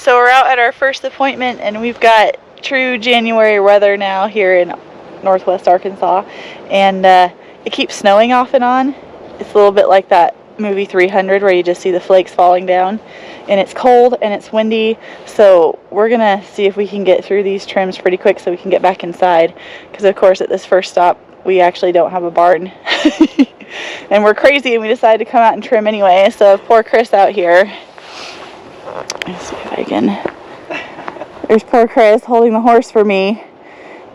So we're out at our first appointment, and we've got true January weather now here in northwest Arkansas, and it keeps snowing off and on. It's a little bit like that movie 300 where you just see the flakes falling down, and it's cold and it's windy, so we're gonna see if we can get through these trims pretty quick so we can get back inside, because of course at this first stop we actually don't have a barn. And we're crazy and we decided to come out and trim anyway, so poor Chris out here. Let's see if I can. There's poor Chris holding the horse for me,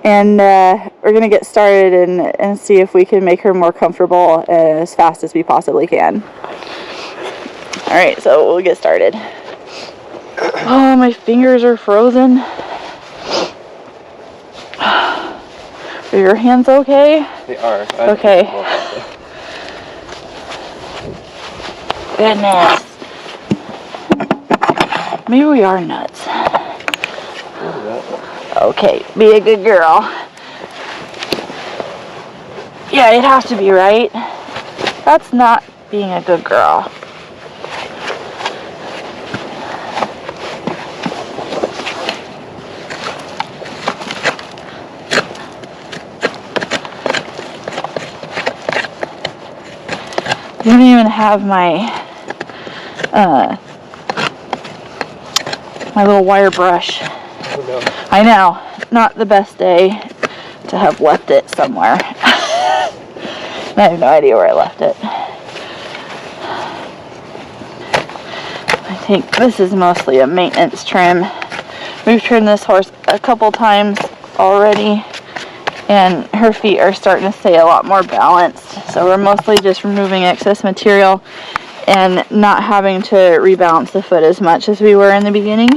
and we're gonna get started and see if we can make her more comfortable as fast as we possibly can. Alright, so we'll get started. Oh, my fingers are frozen. Are your hands okay? They are. Okay. Goodness. Maybe we are nuts. Okay, be a good girl. Yeah, you'd have to be, right? That's not being a good girl. I don't even have my my little wire brush. Oh, no. I know, not the best day to have left it somewhere. I have no idea where I left it. I think this is mostly a maintenance trim. We've trimmed this horse a couple times already, and her feet are starting to stay a lot more balanced. So we're mostly just removing excess material and not having to rebalance the foot as much as we were in the beginning.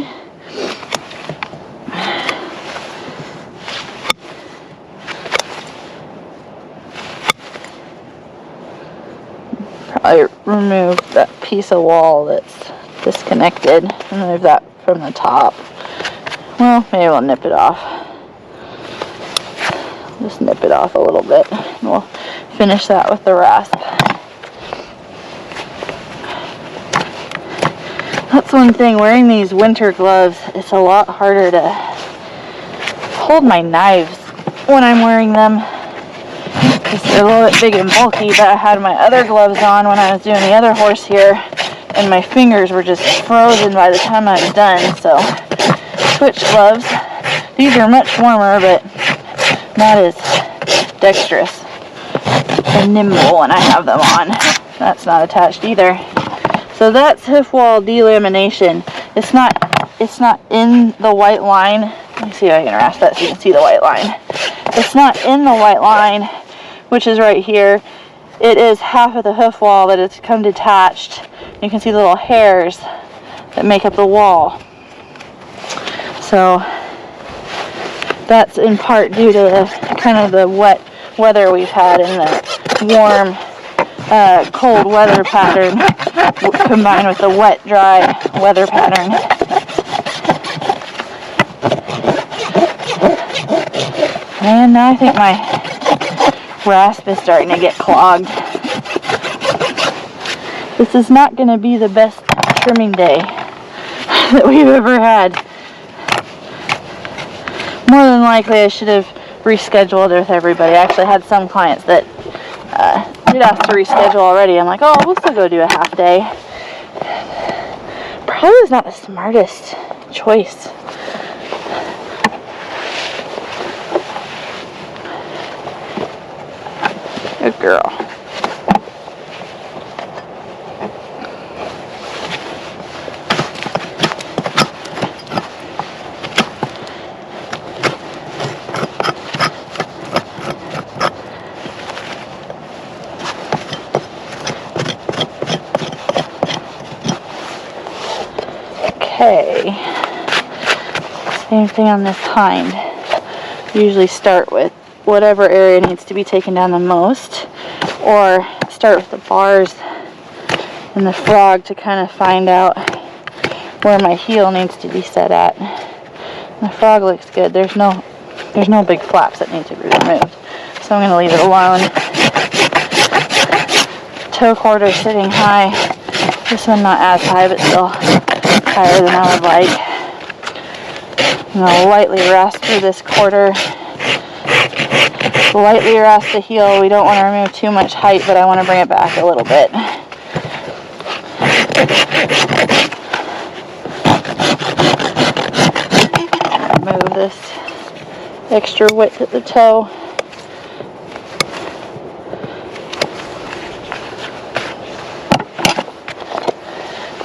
Probably remove that piece of wall that's disconnected. Remove that from the top. Well, maybe we'll nip it off. Just nip it off a little bit, and we'll finish that with the rasp. That's one thing, wearing these winter gloves, it's a lot harder to hold my knives when I'm wearing them, because they're a little bit big and bulky. But I had my other gloves on when I was doing the other horse here, and my fingers were just frozen by the time I was done. So switch gloves. These are much warmer, but not as dexterous and nimble when I have them on. That's not attached either. So that's hoof wall delamination. It's not in the white line. Let me see if I can rasp that so you can see the white line. It's not in the white line, which is right here. It is half of the hoof wall that has come detached. You can see the little hairs that make up the wall. So that's in part due to the kind of the wet weather we've had and the warm, cold weather pattern combined with the wet, dry weather pattern. And now I think my rasp is starting to get clogged. This is not going to be the best trimming day that we've ever had. More than likely I should have rescheduled with everybody. I actually had some clients that did ask to reschedule already. I'm like, oh, we'll still go do a half day. Probably was not the smartest choice. Good girl. Okay, same thing on this hind. Usually start with whatever area needs to be taken down the most, or start with the bars and the frog to kind of find out where my heel needs to be set at. And the frog looks good. There's no big flaps that need to be removed, so I'm going to leave it alone. Toe quarter sitting high. This one not as high, but still higher than I would like. I'm going to lightly rasp through this quarter. Lightly rasp the heel. We don't want to remove too much height, but I want to bring it back a little bit. Move this extra width at the toe.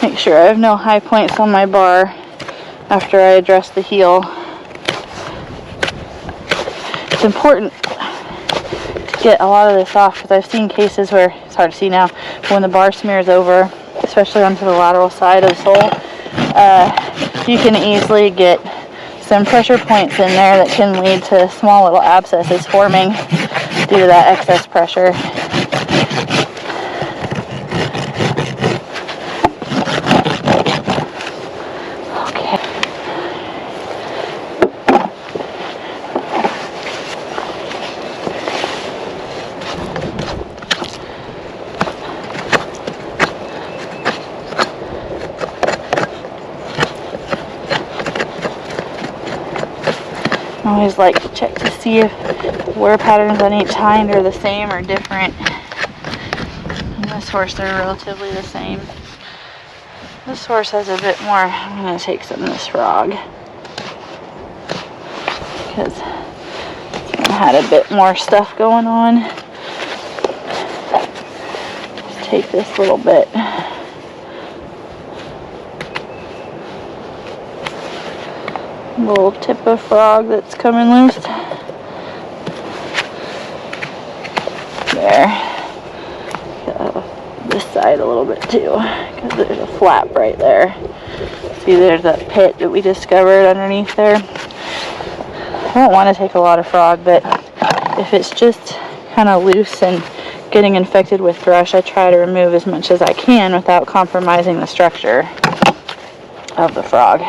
Make sure I have no high points on my bar after I address the heel. It's important to get a lot of this off because I've seen cases where, it's hard to see now, when the bar smears over, especially onto the lateral side of the sole, you can easily get some pressure points in there that can lead to small little abscesses forming due to that excess pressure. I always like to check to see if wear patterns on each hind are the same or different. In this horse, they're relatively the same. This horse has a bit more. I'm going to take some of this frog because it had a bit more stuff going on. Just take this little bit. Little tip of frog that's coming loose. There. This side a little bit too, because there's a flap right there. See, there's that pit that we discovered underneath there. I don't want to take a lot of frog, but if it's just kind of loose and getting infected with thrush, I try to remove as much as I can without compromising the structure of the frog.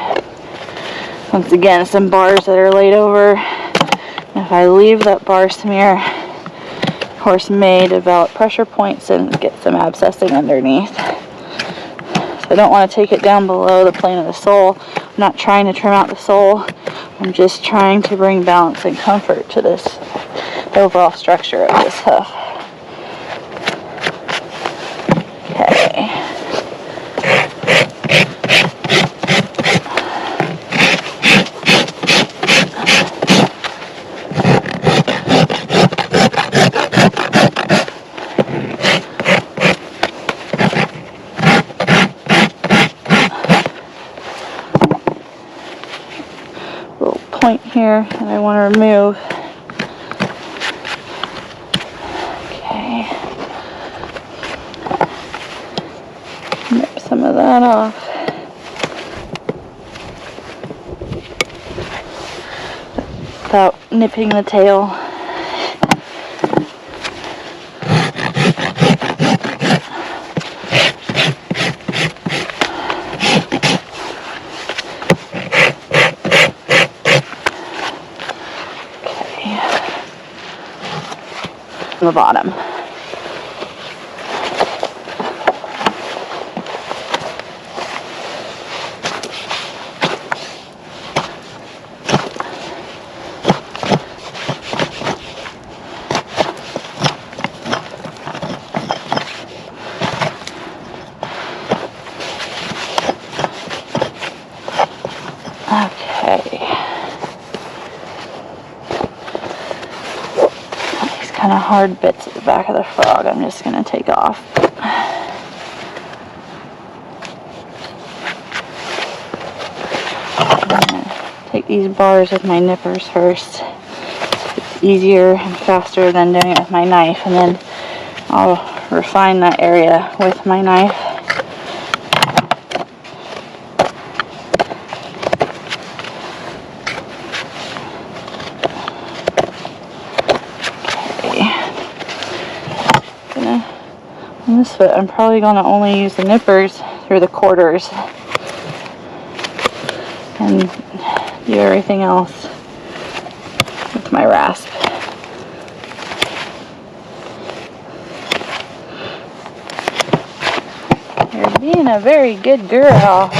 Once again, some bars that are laid over. If I leave that bar smear, horse may develop pressure points and get some abscessing underneath. So I don't want to take it down below the plane of the sole. I'm not trying to trim out the sole. I'm just trying to bring balance and comfort to this overall structure of this hoof. Okay. Point here that I want to remove. Okay. Nip some of that off. Without nipping the tail. The bottom. Okay. Kind of hard bits at the back of the frog I'm just going to take off. I'm going to take these bars with my nippers first. It's easier and faster than doing it with my knife, and then I'll refine that area with my knife. On this foot, I'm probably going to only use the nippers through the quarters and do everything else with my rasp. You're being a very good girl.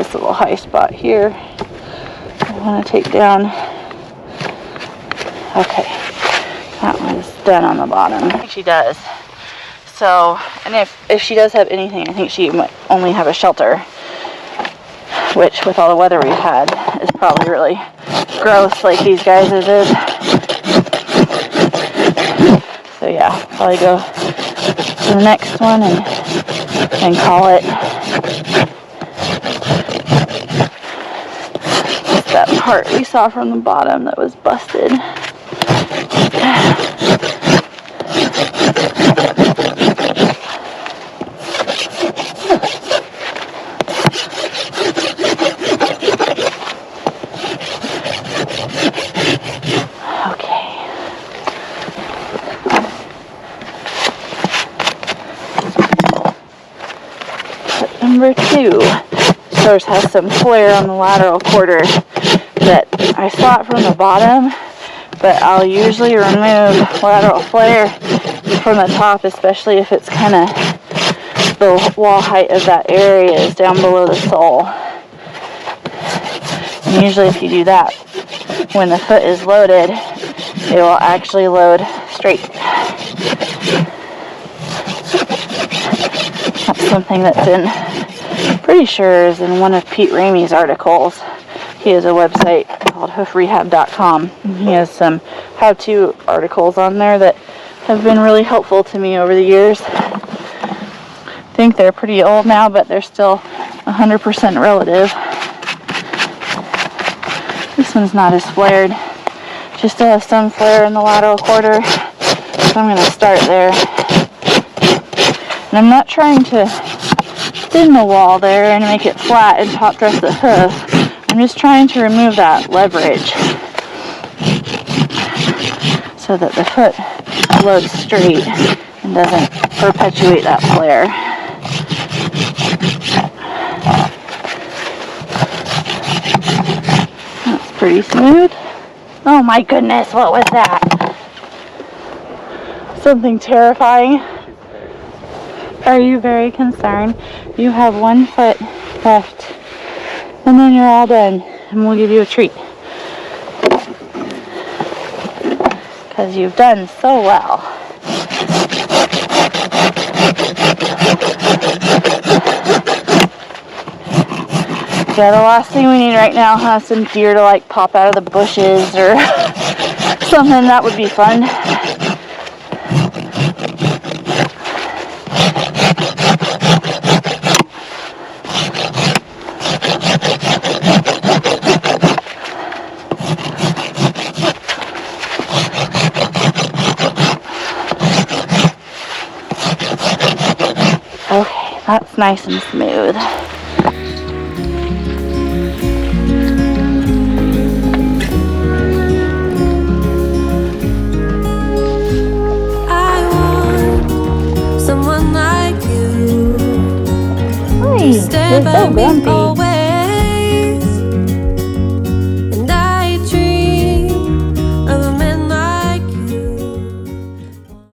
this little high spot here I want to take down. Okay, that one's done on the bottom. I think she does. So, and if she does have anything, I think she might only have a shelter, which with all the weather we've had is probably really gross like these guys did. So yeah, probably go to the next one and call it. Just that part we saw from the bottom that was busted. Number 2. Yours has some flare on the lateral quarter that I saw it from the bottom, but I'll usually remove lateral flare from the top, especially if it's kind of the wall height of that area is down below the sole. And usually if you do that, when the foot is loaded, it will actually load straight. That's something that's pretty sure is in one of Pete Ramey's articles. He has a website called hoofrehab.com. He has some how-to articles on there that have been really helpful to me over the years. I think they're pretty old now, but they're still 100% relative. This one's not as flared. Just still has some flare in the lateral quarter, so I'm going to start there. And I'm not trying to thin the wall there and make it flat and top dress the hoof. I'm just trying to remove that leverage so that the foot loads straight and doesn't perpetuate that flare. That's pretty smooth. Oh my goodness, what was that? Something terrifying. Are you very concerned? You have 1 foot left, and then you're all done, and we'll give you a treat. Because you've done so well. Yeah, the last thing we need right now is some deer to like pop out of the bushes or something. That would be fun. Okay, that's nice and smooth. I want someone like you. Hi, you're so grumpy.